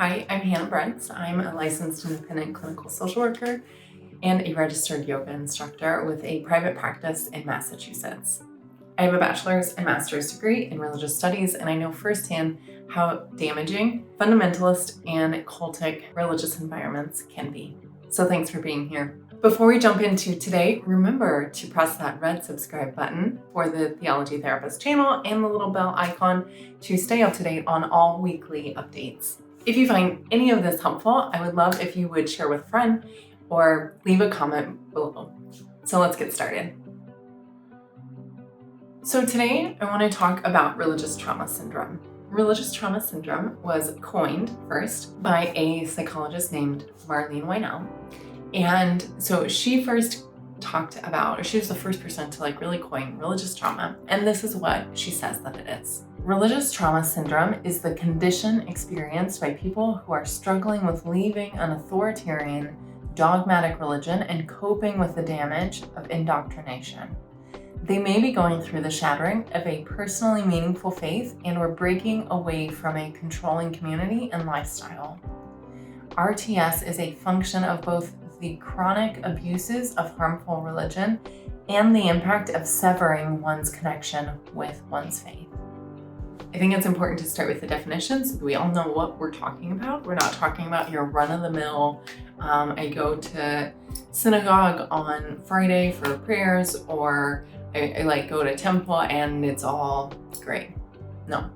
Hi, I'm Hannah Brents. I'm a licensed independent clinical social worker and a registered yoga instructor with a private practice in Massachusetts. I have a bachelor's and master's degree in religious studies, and I know firsthand how damaging fundamentalist and cultic religious environments can be. So thanks for being here. Before we jump into today, remember to press that red subscribe button for the Theology Therapist channel and the little bell icon to stay up to date on all weekly updates. If you find any of this helpful, I would love if you would share with a friend or leave a comment below. So let's get started. So today I want to talk about religious trauma syndrome. Religious trauma syndrome was coined first by a psychologist named Marlene Weinell. And so she first talked about, or she was the first person to really coin religious trauma. And this is what she says that it is. Religious trauma syndrome is the condition experienced by people who are struggling with leaving an authoritarian, dogmatic religion and coping with the damage of indoctrination. They may be going through the shattering of a personally meaningful faith and/or breaking away from a controlling community and lifestyle. RTS is a function of both the chronic abuses of harmful religion and the impact of severing one's connection with one's faith. I think it's important to start with the definitions. We all know what we're talking about. We're not talking about your run-of-the-mill, I go to synagogue on Friday for prayers, or I go to temple and it's all great. No.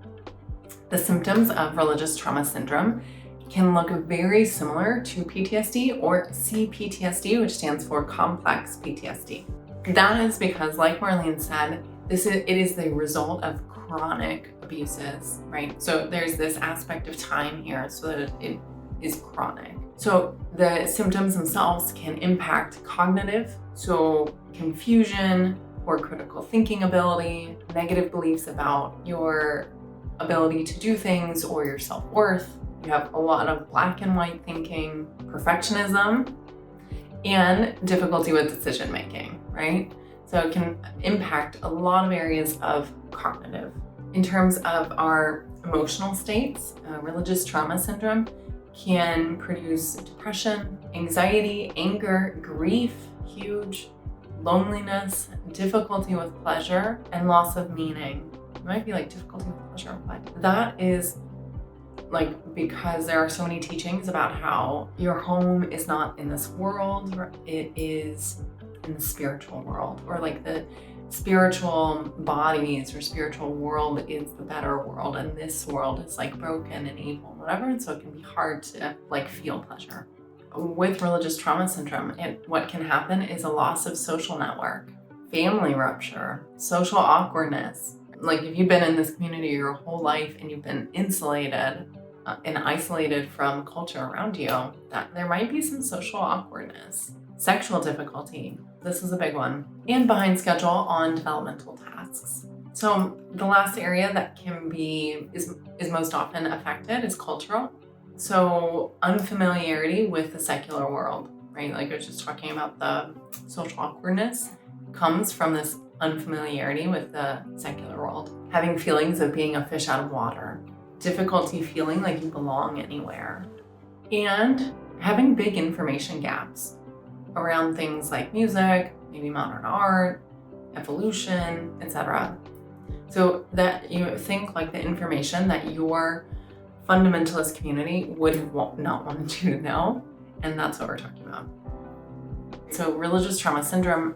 The symptoms of religious trauma syndrome can look very similar to PTSD or CPTSD, which stands for complex PTSD. That is because, like Marlene said, it is the result of chronic abuses, right? So there's this aspect of time here so that it is chronic. So the symptoms themselves can impact cognitive, so confusion, poor critical thinking ability, negative beliefs about your ability to do things or your self-worth. You have a lot of black and white thinking, perfectionism, and difficulty with decision making, right? So it can impact a lot of areas of cognitive. In terms of our emotional states, religious trauma syndrome can produce depression, anxiety, anger, grief, huge, loneliness, difficulty with pleasure, and loss of meaning. It might be difficulty with pleasure, but that is because there are so many teachings about how your home is not in this world, it is in the spiritual world, or the spiritual bodies or spiritual world is the better world, and this world is broken and evil and whatever, and so it can be hard to feel pleasure. With religious trauma syndrome, what can happen is a loss of social network, family rupture, social awkwardness. If you've been in this community your whole life and you've been insulated and isolated from culture around you, that there might be some social awkwardness. Sexual difficulty, this is a big one, and behind schedule on developmental tasks. So the last area that is most often affected is cultural. So unfamiliarity with the secular world, right? I was just talking about, the social awkwardness comes from this unfamiliarity with the secular world. Having feelings of being a fish out of water, difficulty feeling like you belong anywhere, and having big information gaps around things like music, maybe modern art, evolution, etc. So that you think the information that your fundamentalist community would have not wanted you to know, and that's what we're talking about. So religious trauma syndrome,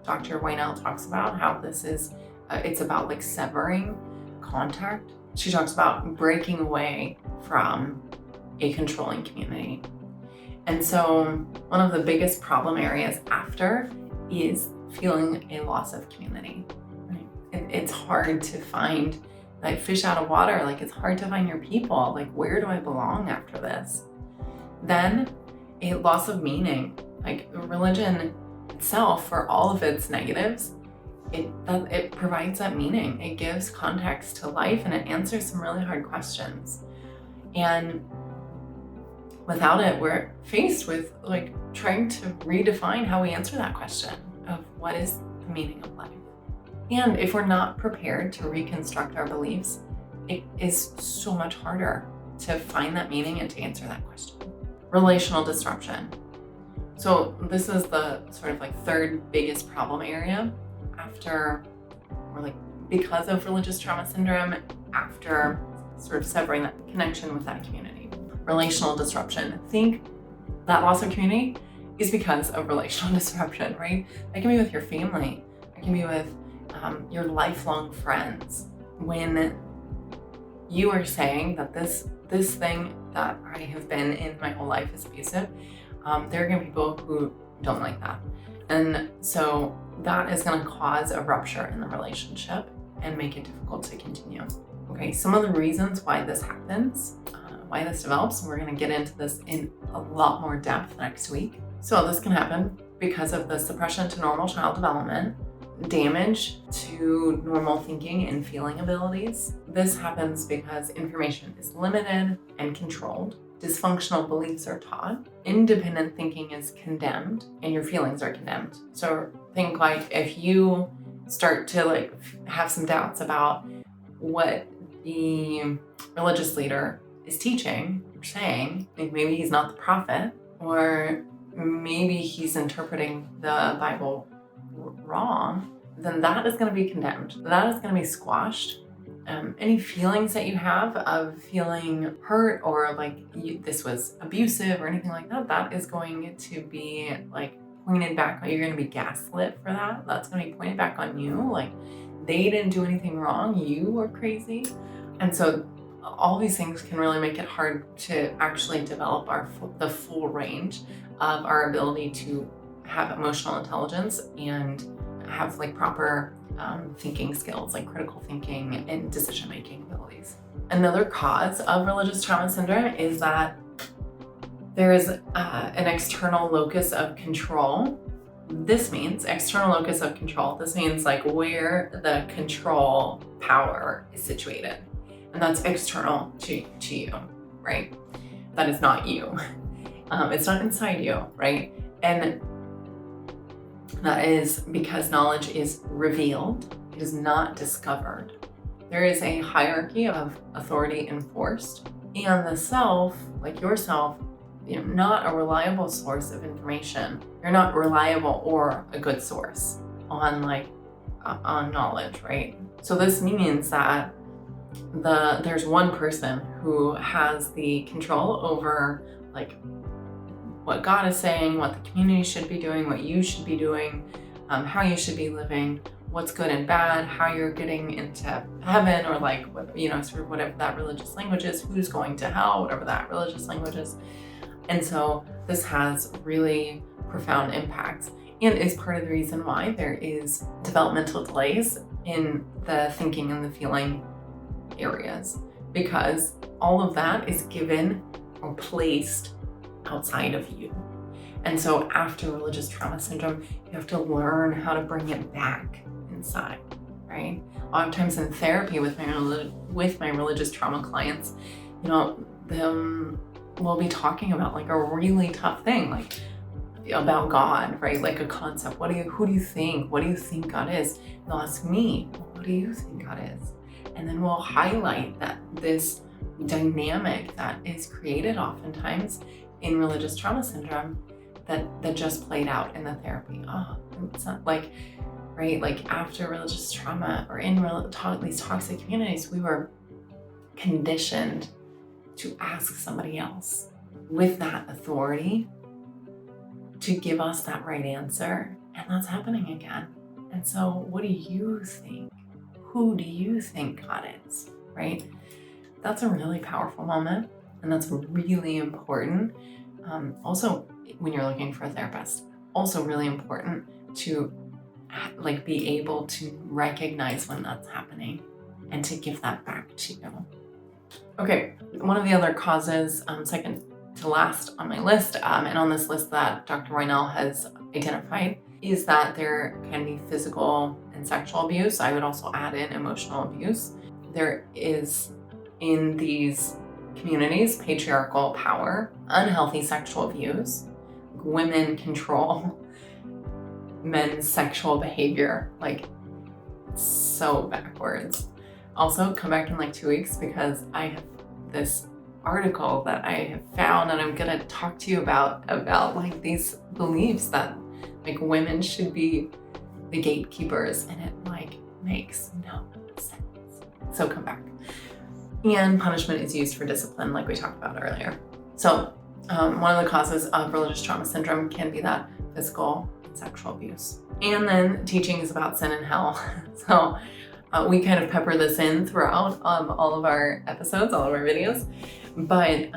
Dr. Weinell talks about how this is, it's about severing contact. She talks about breaking away from a controlling community. And so one of the biggest problem areas after is feeling a loss of community. Right? It's hard to find fish out of water. It's hard to find your people. Where do I belong after this? Then a loss of meaning. Religion itself, for all of its negatives, it provides that meaning. It gives context to life, and it answers some really hard questions. And without it, we're faced with trying to redefine how we answer that question of what is the meaning of life. And if we're not prepared to reconstruct our beliefs, it is so much harder to find that meaning and to answer that question. Relational disruption. So this is the sort of like third biggest problem area because of religious trauma syndrome, after sort of severing that connection with that community. Relational disruption. Think that loss of community is because of relational disruption, right? That can be with your family. It can be with your lifelong friends. When you are saying that this thing that I have been in my whole life is abusive, there are going to be people who don't like that. And so that is going to cause a rupture in the relationship and make it difficult to continue. Okay, some of the reasons why this happens, why this develops, and we're going to get into this in a lot more depth next week. So this can happen because of the suppression to normal child development, damage to normal thinking and feeling abilities. This happens because information is limited and controlled. Dysfunctional beliefs are taught. Independent thinking is condemned and your feelings are condemned. So think like if you start to have some doubts about what the religious leader is teaching or saying, like maybe he's not the prophet, or maybe he's interpreting the Bible wrong, then that is going to be condemned. That is going to be squashed. Any feelings that you have of feeling hurt or this was abusive or anything like that, that is going to be pointed back on. You're going to be gaslit for that. That's going to be pointed back on you. They didn't do anything wrong. You were crazy. And so all these things can really make it hard to actually develop the full range of our ability to have emotional intelligence and have proper thinking skills, like critical thinking and decision-making abilities. Another cause of religious trauma syndrome is that there is an external locus of control. This means external locus of control. This means where the control power is situated. And that's external to you, right? That is not you. It's not inside you, right? And that is because knowledge is revealed. It is not discovered. There is a hierarchy of authority enforced, and the self, yourself, not a reliable source of information. You're not reliable or a good source on knowledge, right? So this means that there's one person who has the control over what God is saying, what the community should be doing, what you should be doing, how you should be living, what's good and bad, how you're getting into heaven, or sort of whatever that religious language is, who's going to hell, whatever that religious language is. And so this has really profound impacts and is part of the reason why there is developmental delays in the thinking and the feeling areas, because all of that is given or placed outside of you. And so after religious trauma syndrome, you have to learn how to bring it back inside, right? A lot of times in therapy with my religious trauma clients, we'll be talking about a really tough thing, about God, right? A concept. Who do you think? What do you think God is? And they'll ask me, what do you think God is? And then we'll highlight that this dynamic that is created oftentimes in religious trauma syndrome that just played out in the therapy. Oh, it's not right? After religious trauma or in these toxic communities, we were conditioned to ask somebody else with that authority to give us that right answer. And that's happening again. And so what do you think? Who do you think God is, right? That's a really powerful moment. And that's really important. Also, when you're looking for a therapist, also really important to be able to recognize when that's happening and to give that back to you. Okay, one of the other causes, second to last on my list, and on this list that Dr. Weinell has identified, is that there can be physical and sexual abuse. I would also add in emotional abuse. There is, in these communities, patriarchal power, unhealthy sexual abuse, women control men's sexual behavior, so backwards. Also, come back in 2 weeks because I have this article that I have found, and I'm gonna talk to you about like these beliefs that like women should be the gatekeepers, and it like makes no sense. So come back. And punishment is used for discipline, like we talked about earlier. So one of the causes of religious trauma syndrome can be that physical and sexual abuse. And then teaching is about sin and hell. So we kind of pepper this in throughout all of our episodes, all of our videos. But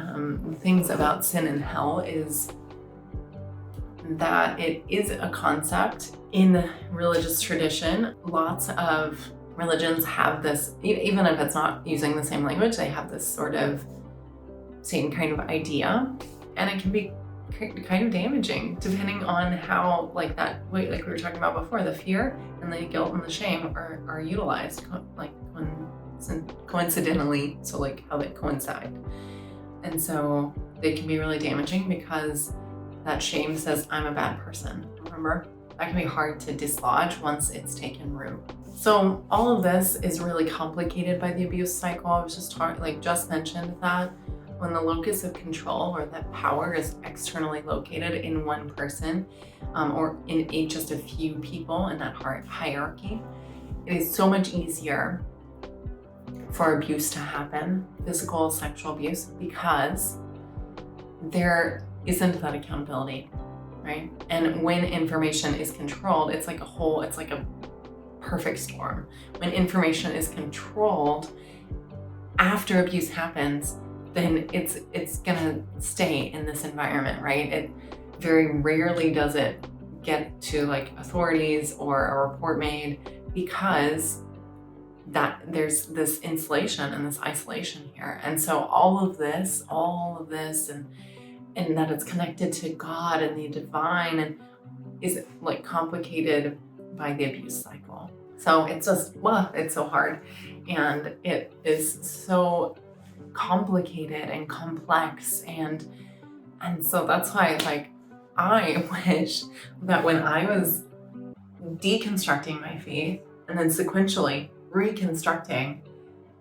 things about sin and hell is that it is a concept in religious tradition. Lots of religions have this, even if it's not using the same language, they have this sort of same kind of idea, and it can be kind of damaging depending on how like we were talking about before, the fear and the guilt and the shame are utilized like coincidentally, so like how they coincide. And so they can be really damaging because that shame says I'm a bad person. Remember, that can be hard to dislodge once it's taken root. So all of this is really complicated by the abuse cycle. I was just mentioned that when the locus of control or that power is externally located in one person or in just a few people in that hierarchy, it is so much easier for abuse to happen, physical, sexual abuse, because there isn't that accountability, right? And when information is controlled, it's like a perfect storm. When information is controlled after abuse happens, then it's gonna stay in this environment, right? It very rarely does it get to like authorities or a report made, because that there's this insulation and this isolation here. And so all of this and that it's connected to God and the divine and is like complicated by the abuse cycle. So it's just, it's so hard, and it is so complicated and complex, and so that's why like I wish that when I was deconstructing my faith and then sequentially reconstructing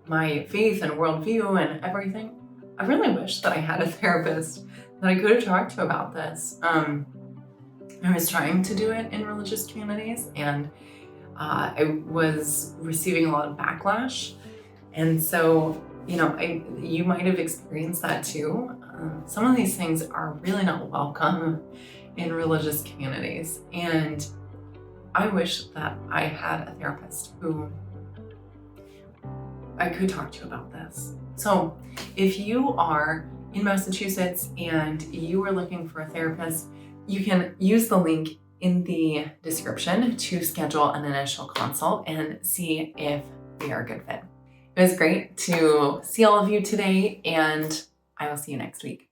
my faith and worldview and everything, I really wish that I had a therapist that I could have talked to about this. I was trying to do it in religious communities, and I was receiving a lot of backlash. And so, you might have experienced that too. Some of these things are really not welcome in religious communities. And I wish that I had a therapist who I could talk to about this. So if you are in Massachusetts and you are looking for a therapist, you can use the link in the description to schedule an initial consult and see if we are a good fit. It was great to see all of you today, and I will see you next week.